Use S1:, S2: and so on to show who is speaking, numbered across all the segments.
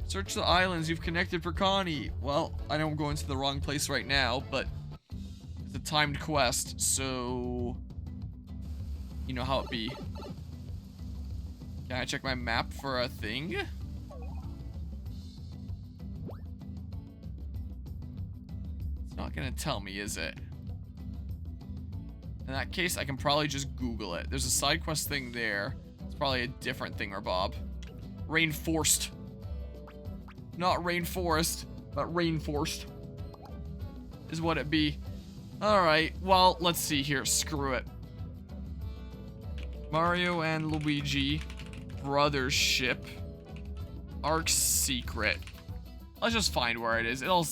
S1: Search the islands you've connected for Connie. Well, I know I'm going to the wrong place right now, but it's a timed quest, so you know how it be. Can I check my map for a thing? It's not gonna tell me, is it? In that case, I can probably just Google it. There's a side quest thing there. It's probably a different thing, or Bob. Rainforest. Not rainforest, but rainforest is what it be. Alright, well, let's see here. Screw it. Mario and Luigi. Brothership. Arks secret. Let's just find where it is. It'll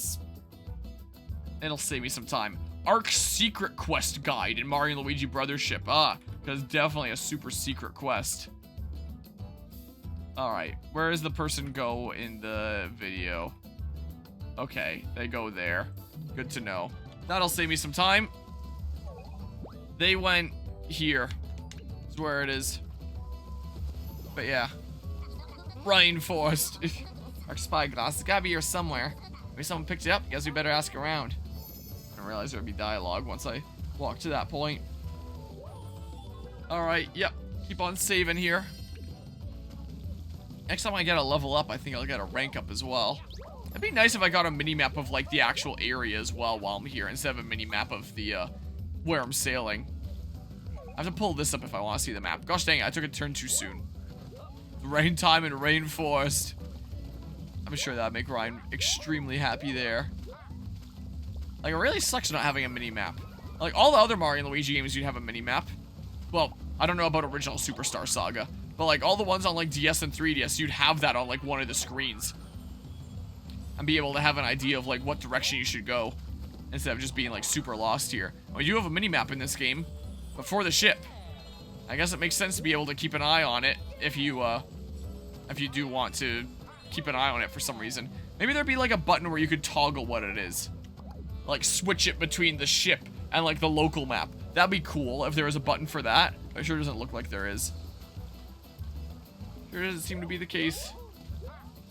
S1: save me some time. Arks secret quest guide in Mario and Luigi Brothership. Ah, because definitely a super secret quest. Alright, where does the person go in the video? Okay, they go there. Good to know. That'll save me some time. They went here. That's where it is. But yeah. Rainforest. Our spyglass. It's gotta be here somewhere. Maybe someone picked it up. Guess we better ask around. I didn't realize there would be dialogue once I walked to that point. Alright, yep. Keep on saving here. Next time I get a level up, I think I'll get a rank up as well. It'd be nice if I got a mini-map of, like, the actual area as well while I'm here, instead of a mini-map of the, where I'm sailing. I have to pull this up if I want to see the map. Gosh dang it, I took a turn too soon. Rain time and rainforest. I'm sure that'd make Ryan extremely happy there. Like, it really sucks not having a mini-map. Like, all the other Mario and Luigi games, you'd have a mini-map. Well, I don't know about original Superstar Saga. But, like, all the ones on, like, DS and 3DS, you'd have that on, like, one of the screens. And be able to have an idea of, like, what direction you should go. Instead of just being, like, super lost here. Well, you have a mini-map in this game. But for the ship. I guess it makes sense to be able to keep an eye on it. If you do want to keep an eye on it for some reason. Maybe there'd be, like, a button where you could toggle what it is. Like, switch it between the ship and, like, the local map. That'd be cool if there was a button for that. But it sure doesn't look like there is. Sure doesn't seem to be the case.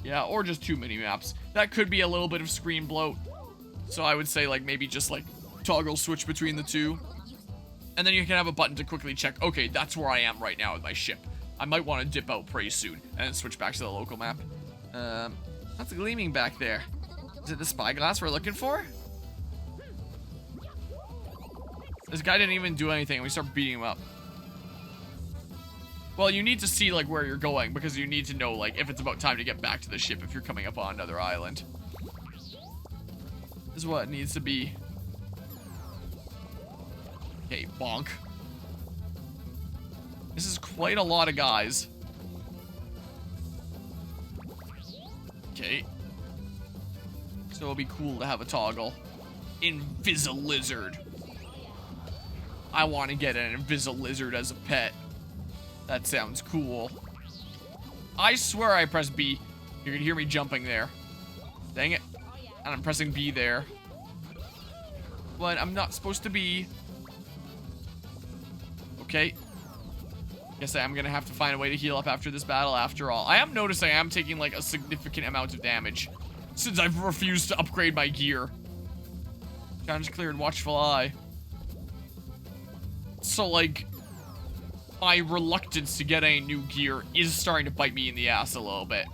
S1: Yeah, or just two mini-maps. That could be a little bit of screen bloat. So I would say, like, maybe just, like, toggle switch between the two. And then you can have a button to quickly check, okay, that's where I am right now with my ship. I might want to dip out pretty soon. And then switch back to the local map. What's gleaming back there? Is it the spyglass we're looking for? This guy didn't even do anything, and we start beating him up. Well, you need to see, like, where you're going, because you need to know, like, if it's about time to get back to the ship if you're coming up on another island. This is what it needs to be. Okay, bonk. This is quite a lot of guys. Okay. So it'll be cool to have a toggle. Invis-a-lizard. I want to get an Invis-a-lizard as a pet. That sounds cool. I swear I pressed B. You can hear me jumping there. Dang it. And I'm pressing B there. But I'm not supposed to be. Okay. Guess I am going to have to find a way to heal up after this battle after all. I am noticing I am taking, like, a significant amount of damage. Since I've refused to upgrade my gear. Challenge cleared, watchful eye. So, like, my reluctance to get any new gear is starting to bite me in the ass a little bit.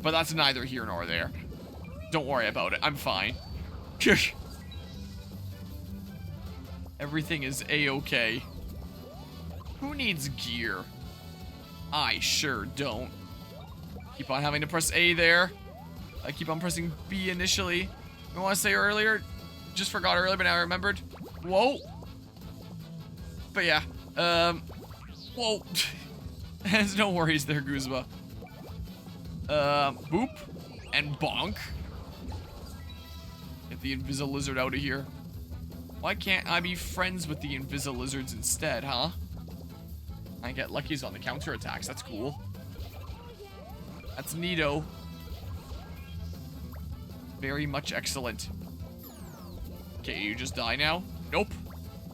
S1: But that's neither here nor there. Don't worry about it. I'm fine. Everything is a-okay. Who needs gear? I sure don't. Keep on having to press A there. I keep on pressing B initially. I want to say earlier. Just forgot earlier, but now I remembered. Whoa. But yeah. Whoa. There's no worries there, Guzma. Boop. And bonk. Get the Invis-a-lizard out of here. Why can't I be friends with the Invis-a-lizards instead, huh? I get luckies on the counterattacks. That's cool. That's neato. Very much excellent. Okay, you just die now? Nope.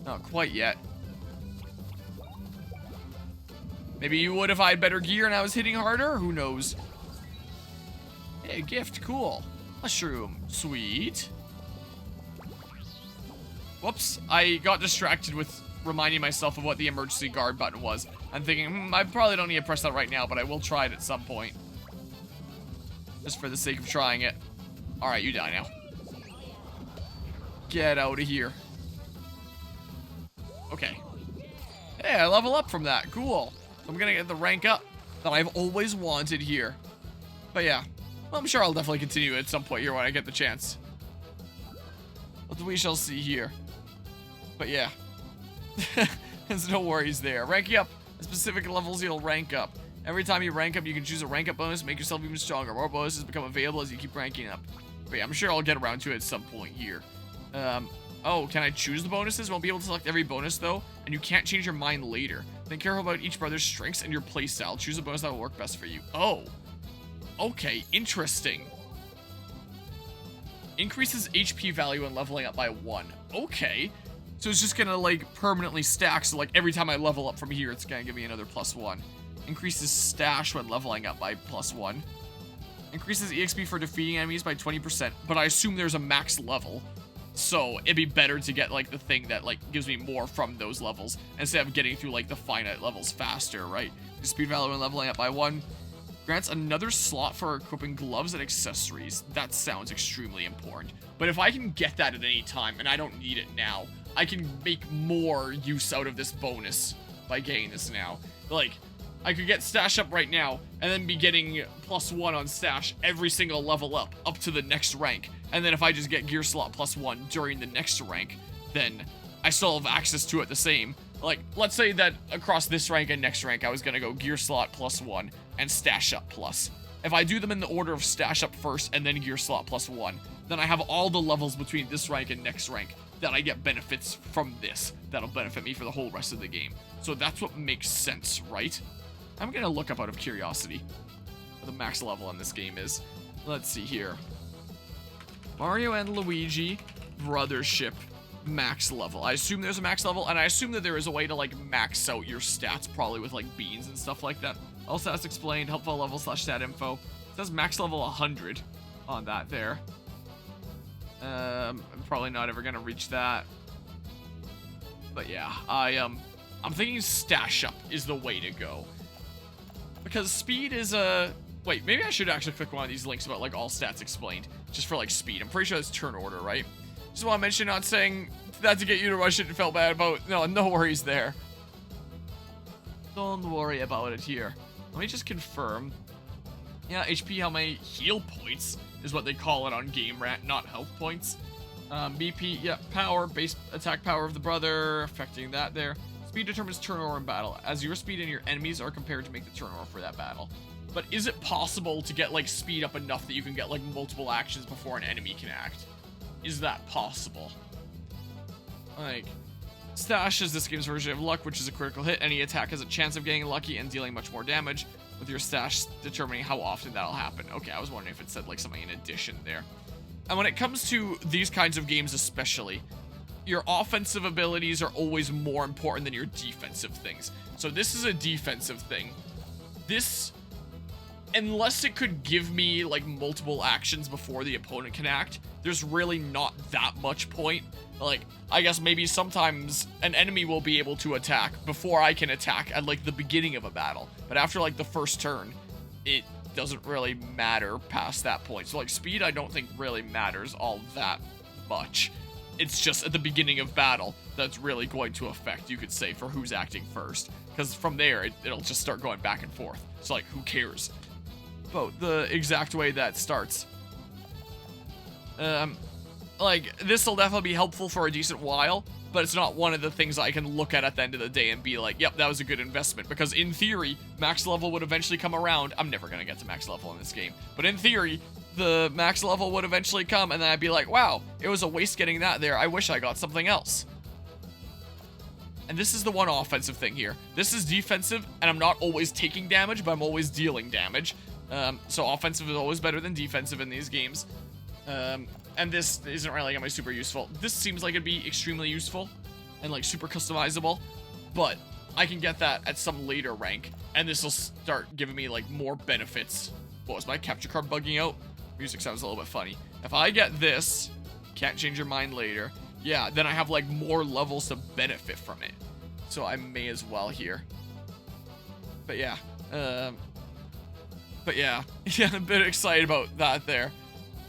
S1: Not quite yet. Maybe you would if I had better gear and I was hitting harder? Who knows? Hey, gift, cool. Mushroom, sweet. Whoops, I got distracted with reminding myself of what the emergency guard button was. I'm thinking, I probably don't need to press that right now, but I will try it at some point. Just for the sake of trying it. Alright, you die now. Get out of here. Okay. Hey, I level up from that. Cool. So I'm gonna get the rank up that I've always wanted here. But yeah, well, I'm sure I'll definitely continue at some point here when I get the chance. But we shall see here. But yeah. There's no worries there. Ranking up. At specific levels, you'll rank up. Every time you rank up, you can choose a rank up bonus to make yourself even stronger. More bonuses become available as you keep ranking up. But yeah, I'm sure I'll get around to it at some point here. Oh, can I choose the bonuses? Won't be able to select every bonus, though, and you can't change your mind later. Think careful about each brother's strengths and your playstyle. Choose a bonus that will work best for you. Oh. Okay, interesting. Increases HP value when leveling up by 1. Okay. So it's just gonna, like, permanently stack, so, like, every time I level up from here, it's gonna give me another +1. Increases stash when leveling up by +1. Increases EXP for defeating enemies by 20%, but I assume there's a max level. So it'd be better to get, like, the thing that, like, gives me more from those levels instead of getting through, like, the finite levels faster, right? The speed value when leveling up by 1. Grants another slot for equipping gloves and accessories. That sounds extremely important. But if I can get that at any time, and I don't need it now, I can make more use out of this bonus by getting this now. Like, I could get stash up right now, and then be getting +1 on stash every single level up to the next rank. And then if I just get gear slot +1 during the next rank, then I still have access to it the same. Like, let's say that across this rank and next rank, I was gonna go gear slot +1 and stash up plus. If I do them in the order of stash up first and then gear slot +1, then I have all the levels between this rank and next rank that I get benefits from this. That'll benefit me for the whole rest of the game. So that's what makes sense, right? I'm gonna look up out of curiosity what the max level in this game is. Let's see here. Mario and Luigi, Brothership, max level. I assume there's a max level, and I assume that there is a way to, like, max out your stats, probably with, like, beans and stuff like that. All stats explained, helpful level / stat info. It says max level 100 on that there. I'm probably not ever gonna reach that. But yeah, I'm thinking stash up is the way to go. Because speed is a... Wait, maybe I should actually click one of these links about, like, all stats explained. Just for, like, speed. I'm pretty sure that's turn order, right? Just want to mention, not saying that to get you to rush it and felt bad about... No worries there. Don't worry about it here. Let me just confirm. Yeah, HP, how many heal points is what they call it on Game Rant, not health points. BP, yeah, power, base attack power of the brother, affecting that there. Speed determines turn order in battle, as your speed and your enemies are compared to make the turn order for that battle. But is it possible to get, like, speed up enough that you can get, like, multiple actions before an enemy can act? Is that possible? Like, stash is this game's version of luck, which is a critical hit. Any attack has a chance of getting lucky and dealing much more damage, with your stash determining how often that'll happen. Okay, I was wondering if it said, like, something in addition there. And when it comes to these kinds of games especially, your offensive abilities are always more important than your defensive things. So this is a defensive thing. This, unless it could give me, like, multiple actions before the opponent can act, there's really not that much point. Like, I guess maybe sometimes an enemy will be able to attack before I can attack at, like, the beginning of a battle. But after, like, the first turn, it doesn't really matter past that point. So, like, speed I don't think really matters all that much. It's just at the beginning of battle that's really going to affect, you could say, for who's acting first. Because from there, it'll just start going back and forth. So, like, who cares about the exact way that starts? Like, this will definitely be helpful for a decent while, but it's not one of the things I can look at the end of the day and be like, yep, that was a good investment. Because in theory, max level would eventually come around. I'm never going to get to max level in this game. But in theory, the max level would eventually come, and then I'd be like, wow, it was a waste getting that there. I wish I got something else. And this is the one offensive thing here. This is defensive, and I'm not always taking damage, but I'm always dealing damage. So offensive is always better than defensive in these games. And this isn't really gonna be super useful. This seems like it'd be extremely useful and, like, super customizable, but I can get that at some later rank, and this will start giving me, like, more benefits. What was my capture card bugging out? Music sounds a little bit funny. If I get this, can't change your mind later. Yeah, then I have like more levels to benefit from it. So I may as well here. But yeah. Yeah, I'm a bit excited about that there.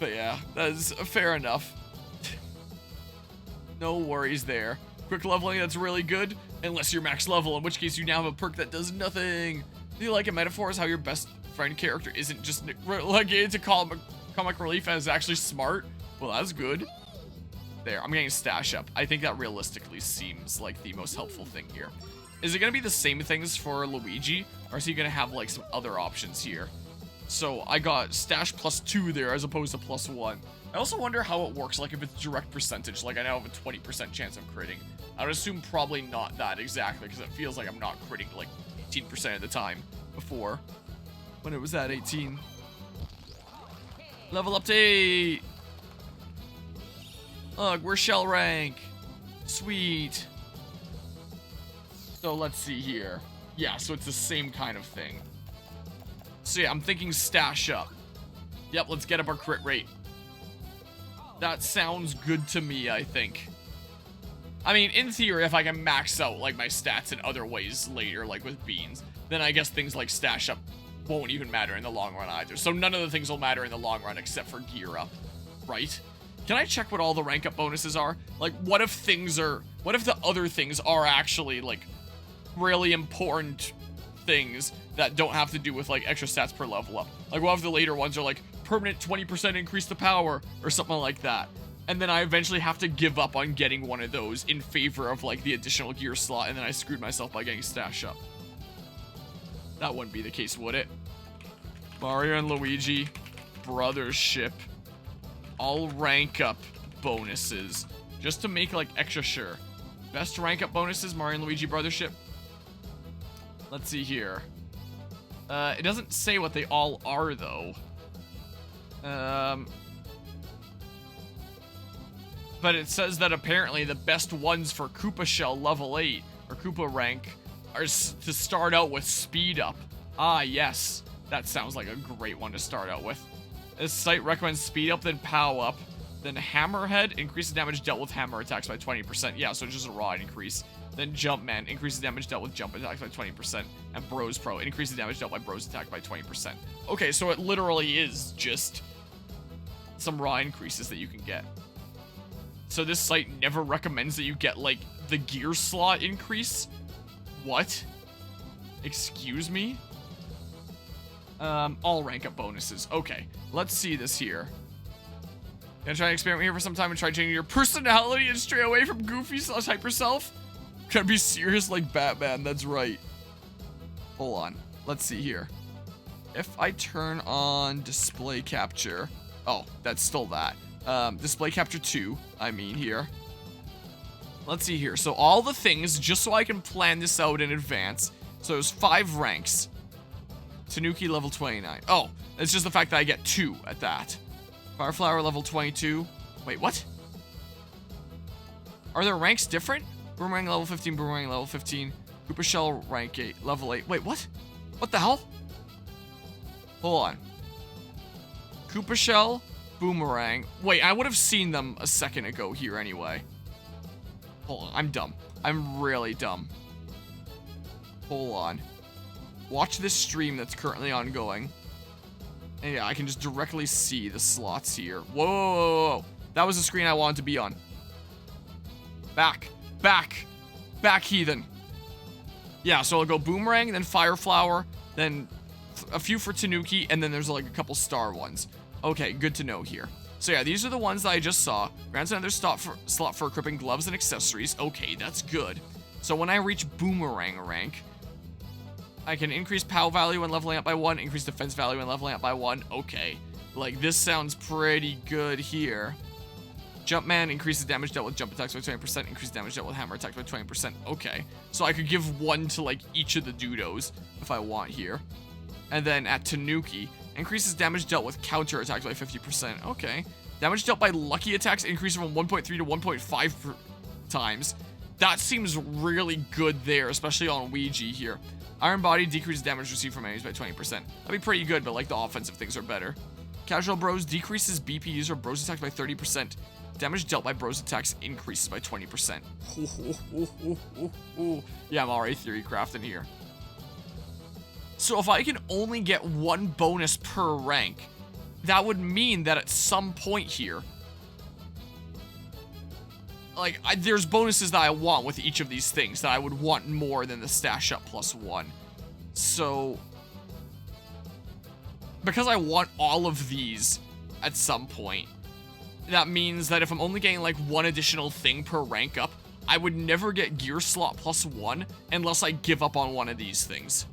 S1: But yeah, that's fair enough. No worries there. Quick leveling, that's really good. Unless you're max level, in which case you now have a perk that does nothing. Do you like a metaphor is how your best friend character isn't just relegated to comic relief and is actually smart? Well, that's good. There, I'm getting stash up. I think that realistically seems like the most helpful thing here. Is it going to be the same things for Luigi? Or is he going to have like some other options here? So I got stash +2 there as opposed to +1. I also wonder how it works, like if it's direct percentage, like I now have a 20% chance of critting. I would assume probably not that exactly, because it feels like I'm not critting like 18% of the time before, when it was at 18. Level update! Look, we're shell rank. Sweet. So let's see here. Yeah, so it's the same kind of thing. So yeah, I'm thinking stash up. Yep, let's get up our crit rate. That sounds good to me, I think. I mean, in theory, if I can max out like my stats in other ways later, like with beans, then I guess things like stash up won't even matter in the long run either. So none of the things will matter in the long run except for gear up, right? Can I check what all the rank up bonuses are? Like, what if the other things are actually like really important things that don't have to do with like extra stats per level up? Like, what if the later ones are like permanent 20% increase to power or something like that? And then I eventually have to give up on getting one of those in favor of like the additional gear slot, and then I screwed myself by getting stash up. That wouldn't be the case, would it? Mario and Luigi, Brothership, all rank up bonuses, just to make like extra sure. Best rank up bonuses, Mario and Luigi Brothership. Let's see here. It doesn't say what they all are though. But it says that apparently the best ones for Koopa Shell level 8 or Koopa rank are to start out with speed up. Ah, yes. That sounds like a great one to start out with. This site recommends speed up, then pow up, then Hammerhead increases damage dealt with hammer attacks by 20%. Yeah, so it's just a raw increase. Then Jumpman increases damage dealt with jump attacks by 20%. And Bros Pro increases damage dealt by Bros attack by 20%. Okay, so it literally is just some raw increases that you can get. So this site never recommends that you get, like, the gear slot increase? What? Excuse me? All rank up bonuses. Okay, let's see this here. Gonna try and experiment here for some time and try changing your personality and stray away from goofy type yourself? Gotta be serious like Batman, that's right. Hold on, let's see here. If I turn on display capture, oh, that's still that. Display capture 2, I mean here. Let's see here. So all the things, just so I can plan this out in advance. So there's 5 ranks. Tanuki level 29. Oh, it's just the fact that I get 2 at that. Fireflower level 22. Wait, what? Are their ranks different? Boomerang level 15, Boomerang level 15. Koopa Shell rank 8, level 8. Wait, what? What the hell? Hold on. Koopa Shell, Boomerang. Wait, I would have seen them a second ago here anyway. Hold on, I'm dumb. I'm really dumb. Hold on. Watch this stream that's currently ongoing. And yeah, I can just directly see the slots here. Whoa, whoa, whoa, whoa. That was the screen I wanted to be on. Back. Back. Back, heathen. Yeah, so I'll go Boomerang, then Fireflower, then a few for Tanuki, and then there's like a couple star ones. Okay, good to know here. So yeah, these are the ones that I just saw. Grants another slot for equipping gloves and accessories. Okay, that's good. So when I reach Boomerang rank, I can increase POW value when leveling up by 1, increase defense value when leveling up by 1. Okay, like this sounds pretty good here. Jumpman increases damage dealt with jump attacks by 20%, increases damage dealt with hammer attacks by 20%. Okay, so I could give 1 to like each of the Dudos if I want here. And then at Tanuki, increases damage dealt with counter attacks by 50%. Okay, damage dealt by lucky attacks increases from 1.3 to 1.5 times. That seems really good there, especially on Luigi here. Iron Body decreases damage received from enemies by 20%. That'd be pretty good, but like the offensive things are better. Casual Bros decreases BP user Bros attacks by 30%. Damage dealt by Bros attacks increases by 20%. Yeah, I'm already theory crafting here. So if I can only get one bonus per rank, that would mean that at some point here, like, there's bonuses that I want with each of these things that I would want more than the stash up +1. So, because I want all of these at some point, that means that if I'm only getting like one additional thing per rank up, I would never get gear slot +1 unless I give up on one of these things.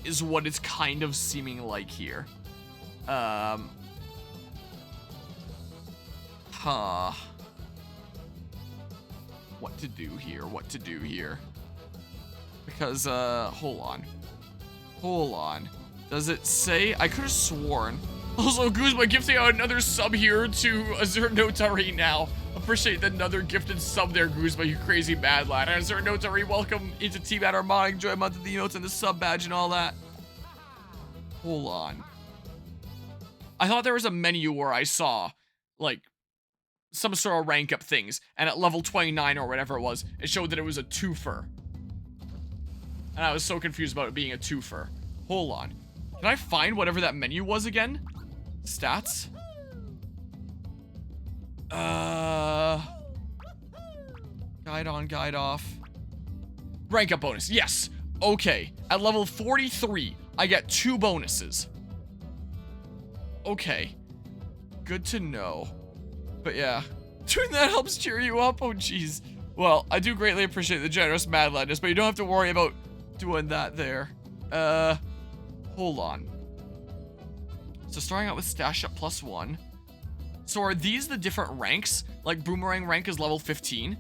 S1: Is what it's kind of seeming like here. What to do here? Because, hold on. Does it say? I could have sworn. Also, Guzma gifting out another sub here to Azure Notary now. Appreciate another gifted sub there, Guzma, you crazy bad lad. Azure Notary, welcome into Team at Armada. Enjoy a month of the emotes and the sub badge and all that. Hold on. I thought there was a menu where I saw, like, some sort of rank up things, and at level 29 or whatever it was, it showed that it was a twofer. And I was so confused about it being a twofer. Hold on. Can I find whatever that menu was again? Stats? Guide on, guide off. Rank up bonus, yes. Okay, at level 43, I get 2 bonuses. Okay. Good to know. But yeah, doing that helps cheer you up. Oh, jeez. Well, I do greatly appreciate the generous mad ladness, but you don't have to worry about doing that there. Hold on. So starting out with stash up +1. So are these the different ranks? Like Boomerang rank is level 15?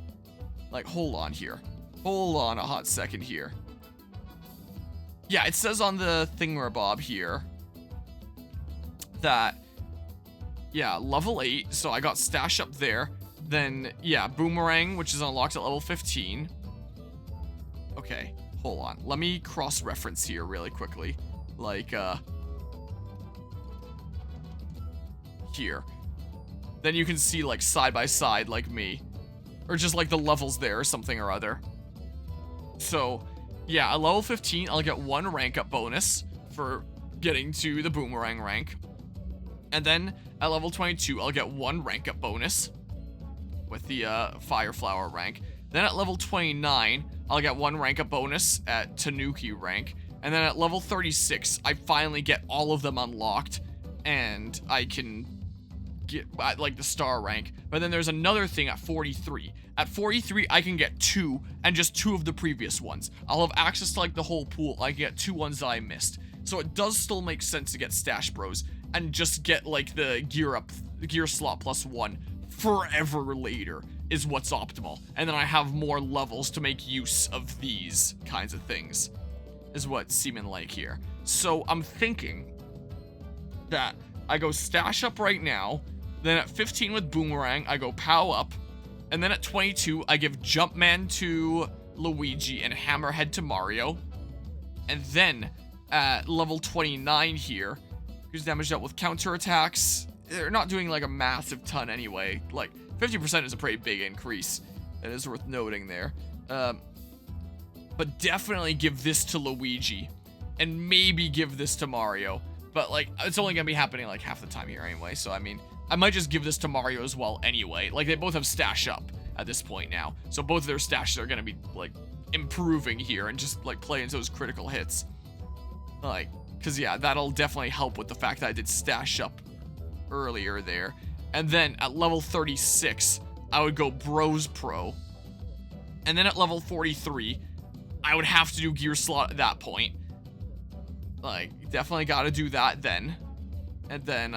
S1: Like, hold on here. Hold on a hot second here. Yeah, it says on the thingamabob here that, yeah, level 8, so I got stash up there. Then, yeah, Boomerang, which is unlocked at level 15. Okay, hold on. Let me cross-reference here really quickly. Like, here. Then you can see, like, side by side, like me. Or just, like, the levels there or something or other. So, yeah, at level 15, I'll get 1 rank up bonus for getting to the Boomerang rank. And then, at level 22, I'll get 1 rank up bonus with the Fire Flower rank. Then at level 29, I'll get 1 rank up bonus at Tanuki rank. And then at level 36, I finally get all of them unlocked, and I can get, like, the star rank. But then there's another thing at 43. At 43, I can get 2, and just 2 of the previous ones. I'll have access to, like, the whole pool. I can get 2 ones that I missed. So it does still make sense to get Stash Bros, and just get, like, the gear slot +1 forever later is what's optimal. And then I have more levels to make use of these kinds of things, is what's seeming like here. So I'm thinking that I go stash up right now, then at 15 with Boomerang, I go POW up, and then at 22, I give Jumpman to Luigi and Hammerhead to Mario. And then at level 29 here, who's damage dealt with counterattacks. They're not doing like a massive ton anyway. Like 50% is a pretty big increase. That is worth noting there. But definitely give this to Luigi, and maybe give this to Mario. But like, it's only gonna be happening like half the time here anyway. So I mean, I might just give this to Mario as well anyway. Like, they both have stash up at this point now, so both of their stashes are gonna be like improving here and just like play into those critical hits. Like, cause yeah, that'll definitely help with the fact that I did stash up earlier there. And then at level 36, I would go Bros Pro. And then at level 43, I would have to do gear slot at that point. Like, definitely gotta do that then. And then,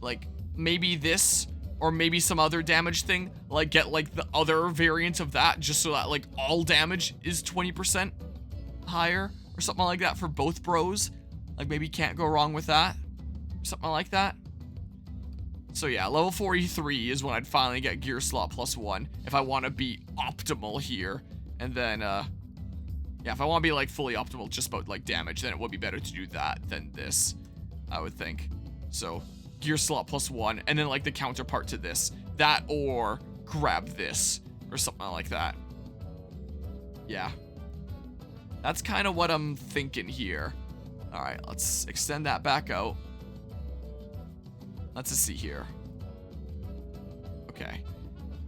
S1: like, maybe this, or maybe some other damage thing. Like, get, like, the other variant of that, just so that, like, all damage is 20% higher, or something like that for both bros. Like, maybe can't go wrong with that. Something like that. So yeah, level 43 is when I'd finally get gear slot +1 if I want to be optimal here. And then, yeah, if I want to be, like, fully optimal just about, like, damage, then it would be better to do that than this, I would think. So, gear slot +1, and then, like, the counterpart to this. That, or grab this, or something like that. Yeah. That's kind of what I'm thinking here. Alright, let's extend that back out. Let's just see here. Okay.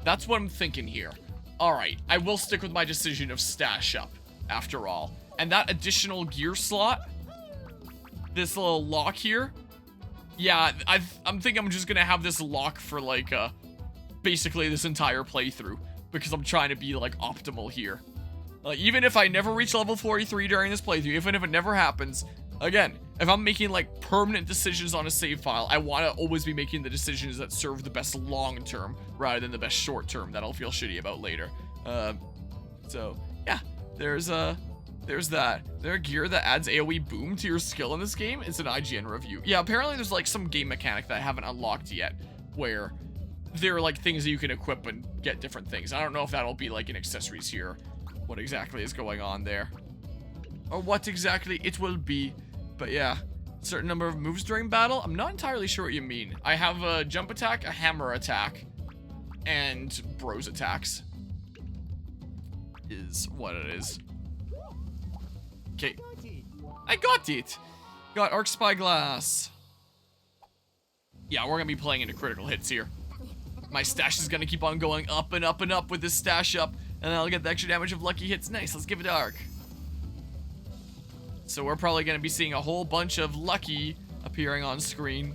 S1: That's what I'm thinking here. Alright, I will stick with my decision of stash up, after all. And that additional gear slot, this little lock here, yeah, I'm thinking I'm just gonna have this lock for, like, basically this entire playthrough. Because I'm trying to be, like, optimal here. Even if I never reach level 43 during this playthrough, even if it never happens, again, if I'm making, like, permanent decisions on a save file, I want to always be making the decisions that serve the best long-term, rather than the best short-term that I'll feel shitty about later. So, yeah, there's that. There a gear that adds AoE boom to your skill in this game? It's an IGN review. Yeah, apparently there's, like, some game mechanic that I haven't unlocked yet, where there are, like, things that you can equip and get different things. I don't know if that'll be, like, in accessories here. What exactly is going on there, or what exactly it will be. But yeah, certain number of moves during battle. I'm not entirely sure what you mean. I have a jump attack, a hammer attack, and bros attacks is what it is. Okay, I got it. Got Ark Spyglass. Yeah, we're gonna be playing into critical hits here. My stash is gonna keep on going up and up and up with this stash up. And then I'll get the extra damage of lucky hits. Nice, let's give it Ark. So we're probably going to be seeing a whole bunch of lucky appearing on screen.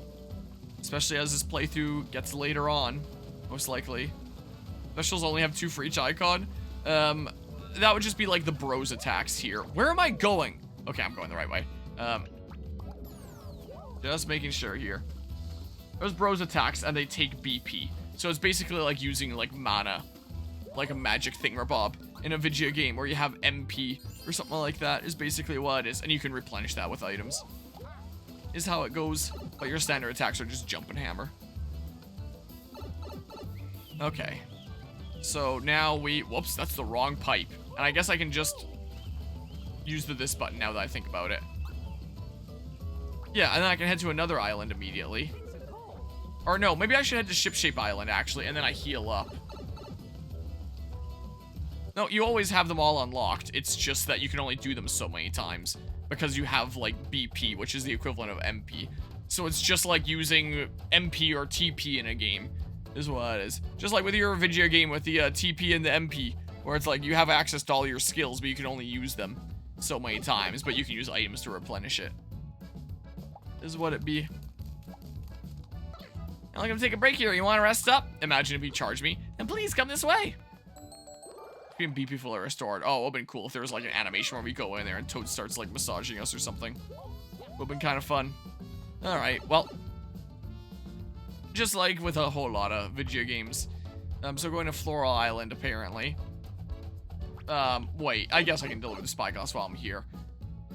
S1: Especially as this playthrough gets later on, most likely. Specials only have 2 for each icon. That would just be like the bros attacks here. Where am I going? Okay, I'm going the right way. Just making sure here. There's bros attacks and they take BP. So it's basically like using like mana. Like a magic thingamabob in a video game where you have MP or something like that is basically what it is. And you can replenish that with items. Is how it goes. But your standard attacks are just jump and hammer. Okay. So now whoops, that's the wrong pipe. And I guess I can just use the this button now that I think about it. Yeah, and then I can head to another island immediately. Or no, maybe I should head to Shipshape Island actually, and then I heal up. No, you always have them all unlocked. It's just that you can only do them so many times. Because you have, like, BP, which is the equivalent of MP. So it's just like using MP or TP in a game, is what it is. Just like with your video game with the TP and the MP, where it's like you have access to all your skills, but you can only use them so many times, but you can use items to replenish it. This is what it be. I'm gonna take a break here. You want to rest up? Imagine if you charge me. Then please come this way. Being BP fully restored. Oh, it would've been cool if there was like an animation where we go in there and Toad starts like massaging us or something. Would've been kind of fun. Alright, well. Just like with a whole lot of video games. So going to Floral Island apparently. Wait, I guess I can deliver the spyglass while I'm here.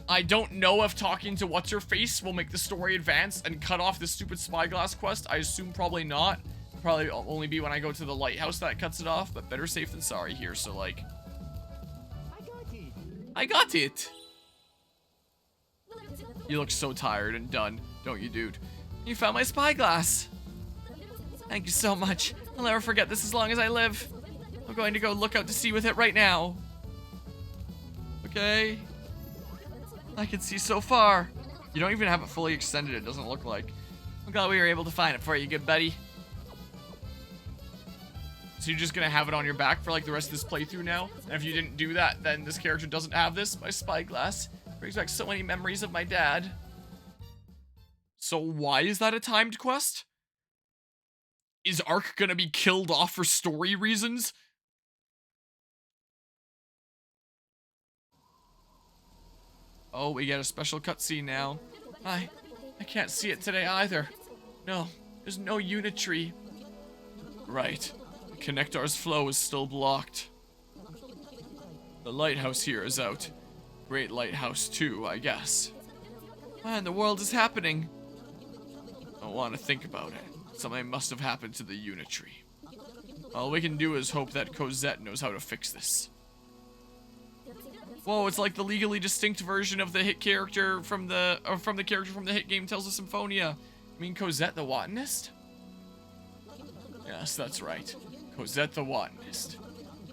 S1: I don't know if talking to What's-Her-Face will make the story advance and cut off this stupid spyglass quest. I assume probably not. Probably only be when I go to the lighthouse that cuts it off, but better safe than sorry here, so like... I got it! You look so tired and done, don't you, dude? You found my spyglass! Thank you so much. I'll never forget this as long as I live. I'm going to go look out to sea with it right now. Okay. I can see so far. You don't even have it fully extended, it doesn't look like. I'm glad we were able to find it for you, good buddy. So you're just gonna have it on your back for like the rest of this playthrough now? And if you didn't do that, then this character doesn't have this. My spyglass brings back so many memories of my dad. So why is that a timed quest? Is Ark gonna be killed off for story reasons? Oh, we get a special cutscene now. I can't see it today either. No, there's no unit tree. Right. Connector's flow is still blocked. The lighthouse here is out. Great lighthouse too, I guess. Man, the world is happening. I don't want to think about it. Something must have happened to the unit tree. All we can do is hope that Cosette knows how to fix this. Whoa, it's like the legally distinct version of the hit character from the character from the hit game Tales of Symphonia. You mean Cosette the Botanist? Yes, that's right. Cosette the Botanist.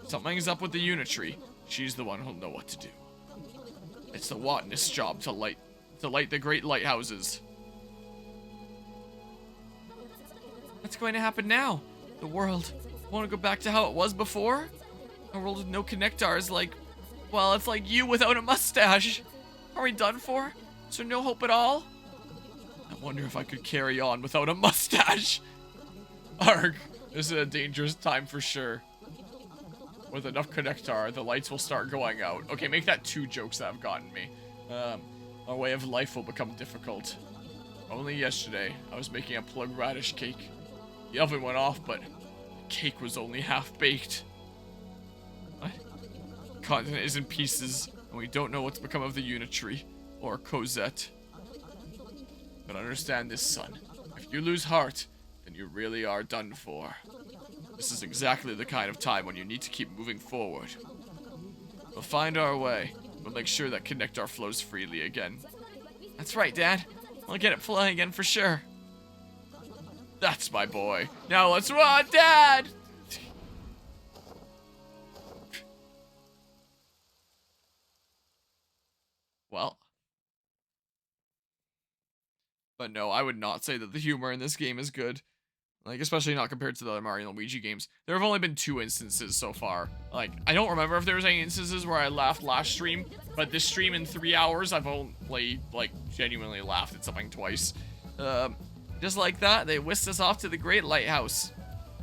S1: Something's up with the Unitree. She's the one who'll know what to do. It's the Botanist's job to light the great lighthouses. What's going to happen now? The world won't go back to how it was before? A world with no connectors like, well, it's like you without a mustache. Are we done for? Is there no hope at all? I wonder if I could carry on without a mustache. Arg, this is a dangerous time for sure. With enough connector, the lights will start going out. Okay, make that 2 jokes that have gotten me. Our way of life will become difficult. Only yesterday, I was making a plug radish cake. The oven went off, but the cake was only half baked. What? The continent is in pieces, and we don't know what's become of the Unitree or Cosette. But understand this, son. If you lose heart, then you really are done for. This is exactly the kind of time when you need to keep moving forward. We'll find our way. We'll make sure that connector flows freely again. That's right, Dad. We'll get it flowing again for sure. That's my boy. Now let's run, Dad! Well. But no, I would not say that the humor in this game is good. Like, especially not compared to the other Mario and Luigi games. There have only been 2 instances so far. Like, I don't remember if there was any instances where I laughed last stream, but this stream in 3 hours, I've only, like, genuinely laughed at something twice. Just like that, they whisked us off to the Great Lighthouse.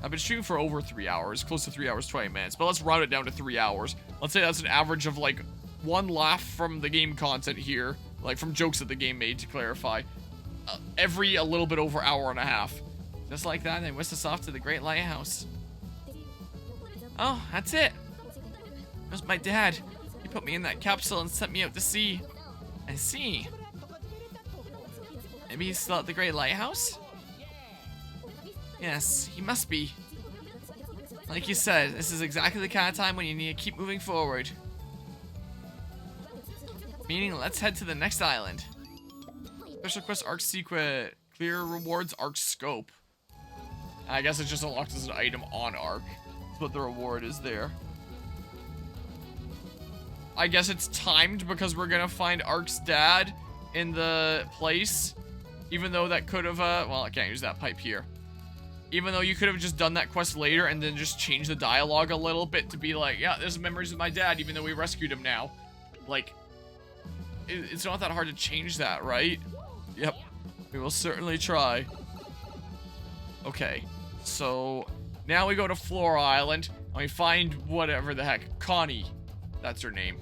S1: I've been streaming for over 3 hours, close to 3 hours, 20 minutes, but let's round it down to 3 hours. Let's say that's an average of, like, 1 laugh from the game content here, like, from jokes that the game made, to clarify. Every a little bit over hour and a half. Just like that, they whisked us off to the Great Lighthouse. Oh, that's it. It was my dad. He put me in that capsule and sent me out to sea. I see. Maybe he's still at the Great Lighthouse? Yes, he must be. Like you said, this is exactly the kind of time when you need to keep moving forward. Meaning, let's head to the next island. Special quest Arks secret. Clear rewards Arks scope. I guess it just unlocks as an item on Ark. That's what the reward is there. I guess it's timed because we're gonna find Ark's dad in the place. Even though that could have, well, I can't use that pipe here. Even though you could have just done that quest later and then just changed the dialogue a little bit to be like, yeah, this is memories of my dad, even though we rescued him now. Like, it's not that hard to change that, right? Yep, we will certainly try. Okay, so now we go to Flora Island and we find whatever the heck, Connie. That's her name.